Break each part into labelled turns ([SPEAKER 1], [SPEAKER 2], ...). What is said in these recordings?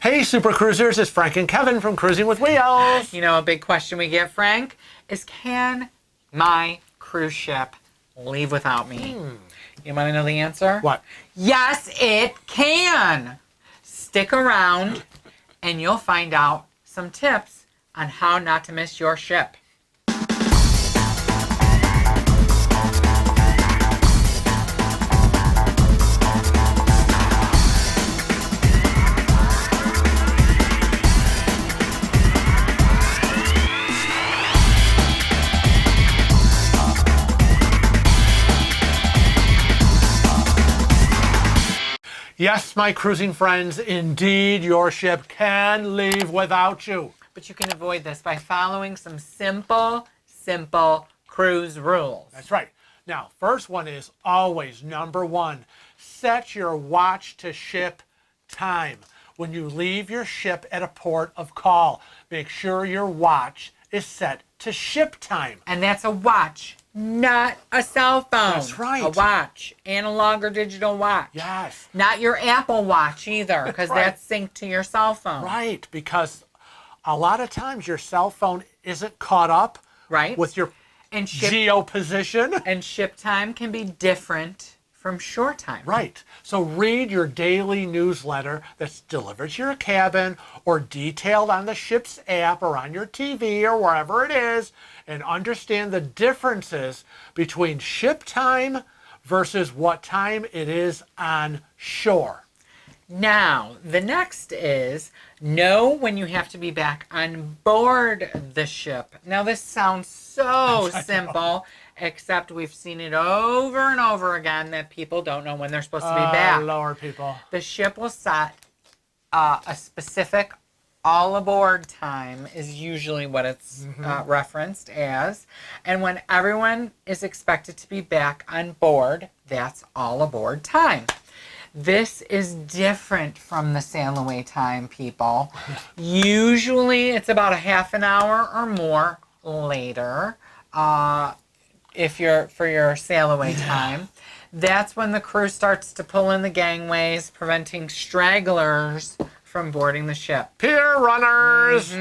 [SPEAKER 1] Hey, Super Cruisers, it's Frank and Kevin from Cruising with Wheels.
[SPEAKER 2] You know, a big question we get, Frank, is can my cruise ship leave without me? You want to know the answer?
[SPEAKER 1] What?
[SPEAKER 2] Yes, it can. Stick around and you'll find out some tips on how not to miss your ship.
[SPEAKER 1] Yes, my cruising friends, indeed your ship can leave without you.
[SPEAKER 2] But you can avoid this by following some simple cruise rules.
[SPEAKER 1] That's right. Now, first one is always number one, set your watch to ship time. When you leave your ship at a port of call, make sure your watch is set to ship time.
[SPEAKER 2] And that's a watch, not a cell phone.
[SPEAKER 1] That's right.
[SPEAKER 2] A watch, analog or digital watch.
[SPEAKER 1] Yes.
[SPEAKER 2] Not your Apple Watch either, because
[SPEAKER 1] right.
[SPEAKER 2] that's synced to your cell phone.
[SPEAKER 1] Right, because a lot of times your cell phone isn't caught up
[SPEAKER 2] Right.
[SPEAKER 1] with your
[SPEAKER 2] And ship,
[SPEAKER 1] geo position.
[SPEAKER 2] and ship time can be different from shore time.
[SPEAKER 1] Right. So read your daily newsletter that's delivered to your cabin or detailed on the ship's app or on your TV or wherever it is, and understand the differences between ship time versus what time it is on shore.
[SPEAKER 2] Now, the next is know when you have to be back on board the ship. Now, this sounds so simple, except we've seen it over and over again that people don't know when they're supposed to be back.
[SPEAKER 1] Lord, people.
[SPEAKER 2] The ship will set a specific all aboard time is usually what it's referenced as. And when everyone is expected to be back on board, that's all aboard time. This is different from the sail away time, people. Usually it's about a half an hour or more later if you're for your sail away time. That's when the crew starts to pull in the gangways, preventing stragglers from boarding the ship.
[SPEAKER 1] Pier runners.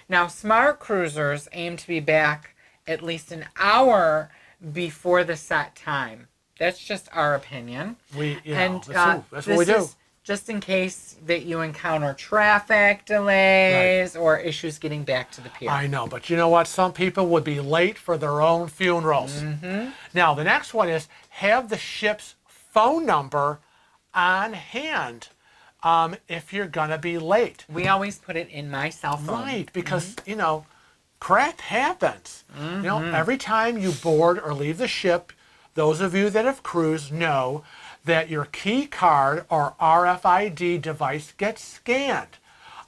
[SPEAKER 2] Now, smart cruisers aim to be back at least an hour before the set time. That's just our opinion.
[SPEAKER 1] That's what we do.
[SPEAKER 2] Is just in case that you encounter traffic delays or issues getting back to the pier.
[SPEAKER 1] I know, but you know what? Some people would be late for their own funerals. Now, the next one is have the ship's phone number on hand if you're going to be late.
[SPEAKER 2] We always put it in my cell phone.
[SPEAKER 1] Right, because, you know, crap happens. You know, every time you board or leave the ship, those of you that have cruised know that your key card or RFID device gets scanned.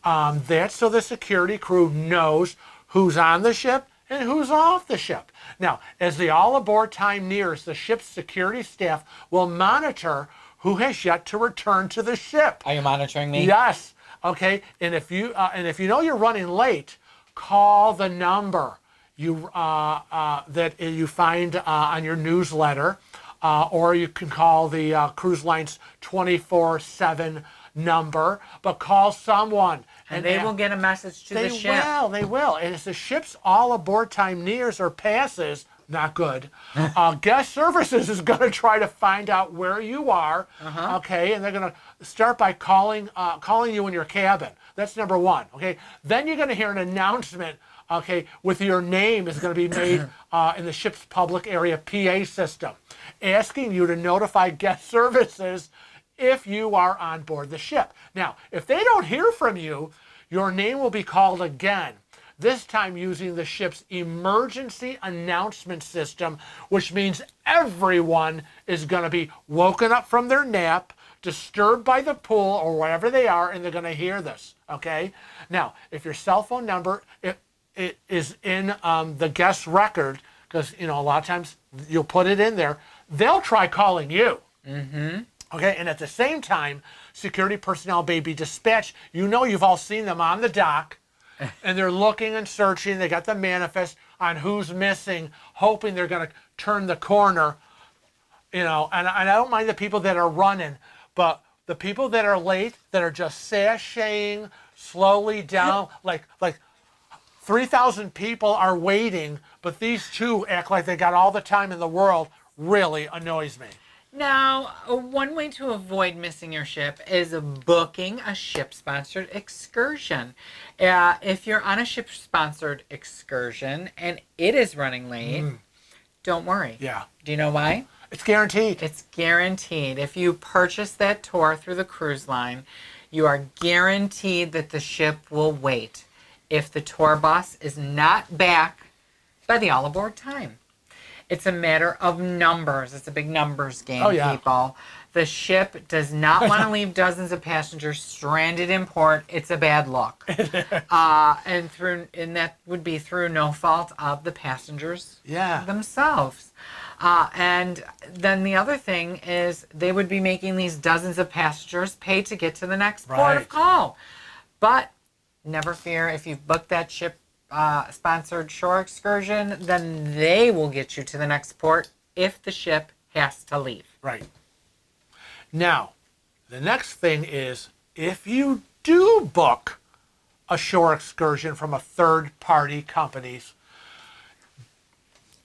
[SPEAKER 1] That's so the security crew knows who's on the ship and who's off the ship. Now, as the all aboard time nears, the ship's security staff will monitor who has yet to return to the ship.
[SPEAKER 2] Are you monitoring me?
[SPEAKER 1] Yes. Okay. And if you know you're running late, call the number that you find on your newsletter, or you can call the cruise line's 24/7 number. But call someone,
[SPEAKER 2] And they will get a message to the ship.
[SPEAKER 1] They will. And as the ship's all aboard time nears or passes, not good. Guest services is going to try to find out where you are. Okay, and they're going to start by calling you in your cabin. That's number one. Okay, then you're going to hear an announcement. Okay, with your name is going to be made in the ship's public area PA system, asking you to notify guest services if you are on board the ship. Now, if they don't hear from you, your name will be called again. This time using the ship's emergency announcement system, which means everyone is going to be woken up from their nap, disturbed by the pool or wherever they are, and they're going to hear this, okay? Now, if your cell phone number it is in the guest record, because, you know, a lot of times you'll put it in there, they'll try calling you. Okay, and at the same time, security personnel may be dispatched. You know, you've all seen them on the dock, and they're looking and searching. They got the manifest on who's missing, hoping they're going to turn the corner, you know. And I don't mind the people that are running, but the people that are late, that are just sashaying slowly down, like 3,000 people are waiting, but these two act like they got all the time in the world, really annoys me.
[SPEAKER 2] Now, one way to avoid missing your ship is booking a ship-sponsored excursion. If you're on a ship-sponsored excursion and it is running late, don't worry.
[SPEAKER 1] Yeah.
[SPEAKER 2] Do you know why?
[SPEAKER 1] It's guaranteed.
[SPEAKER 2] It's guaranteed. If you purchase that tour through the cruise line, you are guaranteed that the ship will wait if the tour bus is not back by the all-aboard time. It's a matter of numbers. It's a big numbers game, people. The ship does not want to leave dozens of passengers stranded in port. It's a bad look. And that would be through no fault of the passengers themselves. And then the other thing is they would be making these dozens of passengers pay to get to the next port of call. But never fear, if you've booked that ship sponsored shore excursion, then they will get you to the next port if the ship has to leave.
[SPEAKER 1] Right. Now, the next thing is, if you do book a shore excursion from a third-party company,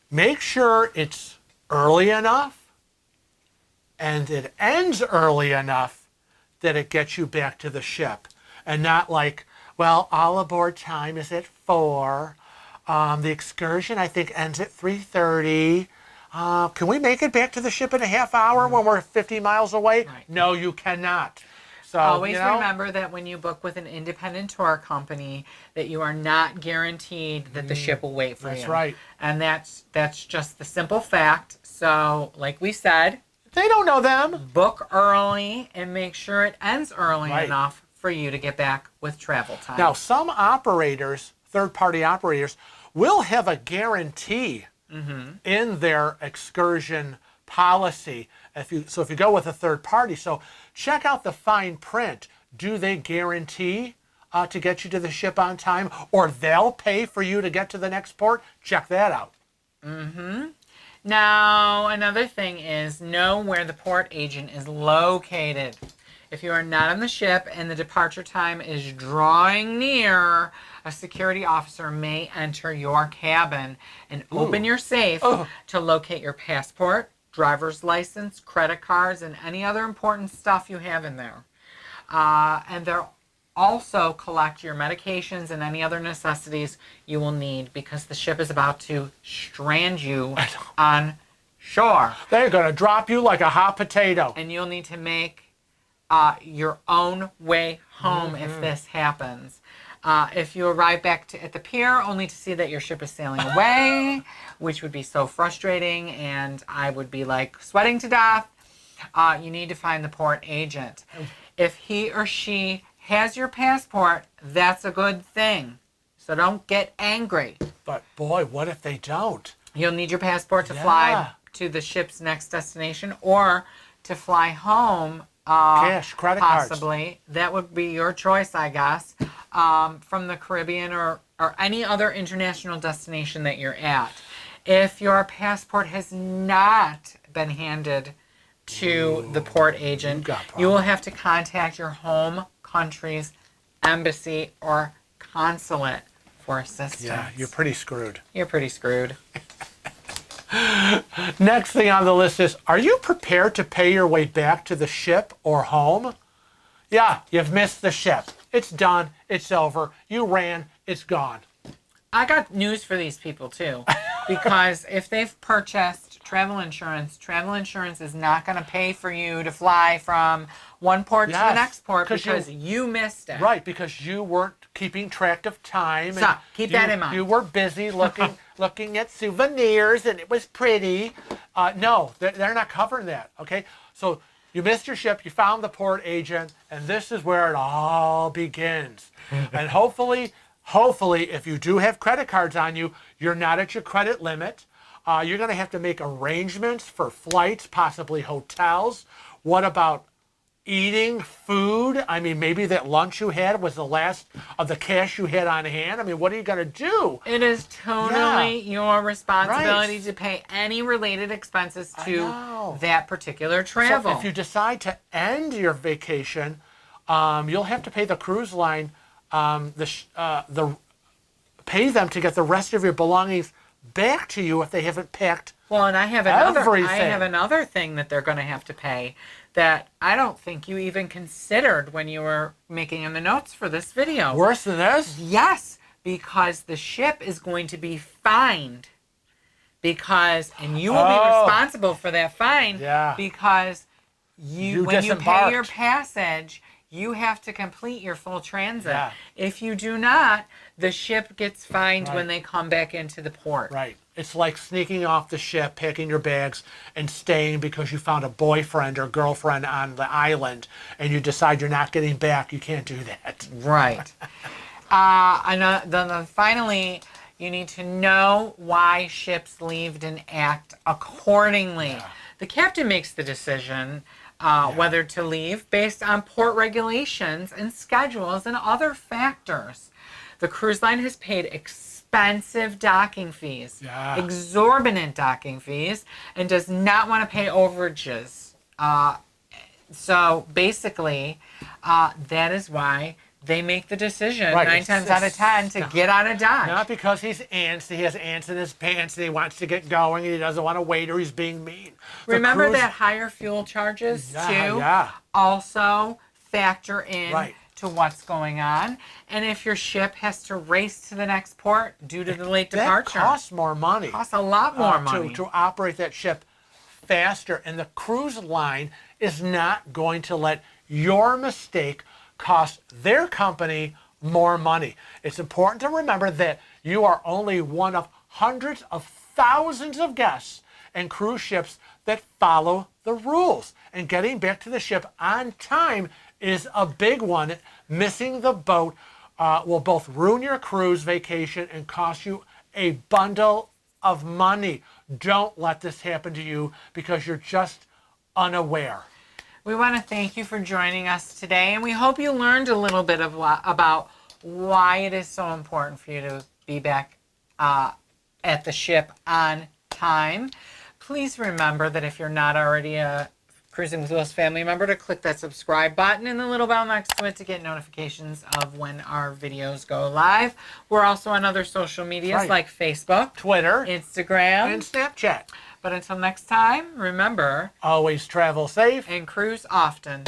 [SPEAKER 1] make sure it's early enough and it ends early enough that it gets you back to the ship, and not like, well, all aboard time is at 4. The excursion, I think, ends at 3:30. Can we make it back to the ship in a half hour when we're 50 miles away? Right. No, you cannot. So
[SPEAKER 2] always remember that when you book with an independent tour company, that you are not guaranteed that the ship will wait for you.
[SPEAKER 1] That's right.
[SPEAKER 2] And that's just the simple fact. So, like we said,
[SPEAKER 1] they don't know them.
[SPEAKER 2] Book early and make sure it ends early enough for you to get back with travel time.
[SPEAKER 1] Now, some operators, third-party operators, will have a guarantee in their excursion policy. If you go with a third party, so check out the fine print. Do they guarantee to get you to the ship on time, or they'll pay for you to get to the next port? Check that out.
[SPEAKER 2] Now, another thing is know where the port agent is located. If you are not on the ship and the departure time is drawing near, a security officer may enter your cabin and open your safe to locate your passport, driver's license, credit cards, and any other important stuff you have in there. And they'll also collect your medications and any other necessities you will need, because the ship is about to strand you on shore.
[SPEAKER 1] They're going to drop you like a hot potato.
[SPEAKER 2] And you'll need to make your own way home if this happens. If you arrive back at the pier only to see that your ship is sailing away, which would be so frustrating, and I would be like sweating to death, you need to find the port agent. If he or she has your passport, that's a good thing. So don't get angry.
[SPEAKER 1] But boy, what if they don't?
[SPEAKER 2] You'll need your passport to fly to the ship's next destination, or to fly home.
[SPEAKER 1] Cash, credit cards.
[SPEAKER 2] Possibly. That would be your choice, I guess, from the Caribbean or any other international destination that you're at. If your passport has not been handed to the port agent, you will have to contact your home country's embassy or consulate for assistance.
[SPEAKER 1] Yeah, you're pretty screwed.
[SPEAKER 2] You're pretty screwed.
[SPEAKER 1] Next thing on the list is, are you prepared to pay your way back to the ship or home? Yeah, you've missed the ship. It's done. It's over. You ran. It's gone.
[SPEAKER 2] I got news for these people, too. Because if they've purchased travel insurance is not going to pay for you to fly from one port to the next port because you missed it.
[SPEAKER 1] Right, because you weren't keeping track of time.
[SPEAKER 2] So, keep that in mind.
[SPEAKER 1] You were busy looking at souvenirs, and it was pretty. No, they're not covering that, okay? So you missed your ship, you found the port agent, and this is where it all begins. And hopefully, if you do have credit cards on you, you're not at your credit limit. You're going to have to make arrangements for flights, possibly hotels. What about eating food. I mean, maybe that lunch you had was the last of the cash you had on hand. I mean, what are you going to do?
[SPEAKER 2] It is totally your responsibility
[SPEAKER 1] Right.
[SPEAKER 2] to pay any related expenses
[SPEAKER 1] I
[SPEAKER 2] to
[SPEAKER 1] know.
[SPEAKER 2] that particular travel.
[SPEAKER 1] So if you decide to end your vacation, you'll have to pay the cruise line pay them to get the rest of your belongings back to you if they haven't packed.
[SPEAKER 2] Well, and I have another thing that they're going to have to pay that I don't think you even considered when you were making in the notes for this video.
[SPEAKER 1] Worse than this?
[SPEAKER 2] Yes, because the ship is going to be fined. And you will be responsible for that fine.
[SPEAKER 1] Yeah.
[SPEAKER 2] Because when you pay your
[SPEAKER 1] disembarked.
[SPEAKER 2] passage, you have to complete your full transit.
[SPEAKER 1] Yeah.
[SPEAKER 2] If you do not, the ship gets fined
[SPEAKER 1] Right.
[SPEAKER 2] when they come back into the port.
[SPEAKER 1] Right. It's like sneaking off the ship, packing your bags, and staying because you found a boyfriend or girlfriend on the island, and you decide you're not getting back. You can't do that.
[SPEAKER 2] Right. And then finally, you need to know why ships leave and act accordingly.
[SPEAKER 1] Yeah.
[SPEAKER 2] The captain makes the decision whether to leave based on port regulations and schedules and other factors. The cruise line has paid expensive docking fees, exorbitant docking fees, and does not want to pay overages. So basically, that is why they make the decision 9 times out of 10 to get out of Dodge.
[SPEAKER 1] Not because he's antsy. He has ants in his pants and he wants to get going and he doesn't want to wait or he's being mean.
[SPEAKER 2] Remember that higher fuel charges too also factor in to what's going on. And if your ship has to race to the next port due to the late departure.
[SPEAKER 1] That costs more money.
[SPEAKER 2] Costs a lot more money.
[SPEAKER 1] To operate that ship faster. And the cruise line is not going to let your mistake cost their company more money. It's important to remember that you are only one of hundreds of thousands of guests and cruise ships that follow the rules. And getting back to the ship on time is a big one. Missing the boat will both ruin your cruise vacation and cost you a bundle of money. Don't let this happen to you because you're just unaware.
[SPEAKER 2] We want to thank you for joining us today, and we hope you learned a little bit about why it is so important for you to be back at the ship on time. Please remember that if you're not already a Cruising with Will's family member, to click that subscribe button and the little bell next to it to get notifications of when our videos go live. We're also on other social medias like Facebook,
[SPEAKER 1] Twitter,
[SPEAKER 2] Instagram,
[SPEAKER 1] and Snapchat.
[SPEAKER 2] But until next time, remember,
[SPEAKER 1] always travel safe
[SPEAKER 2] and cruise often.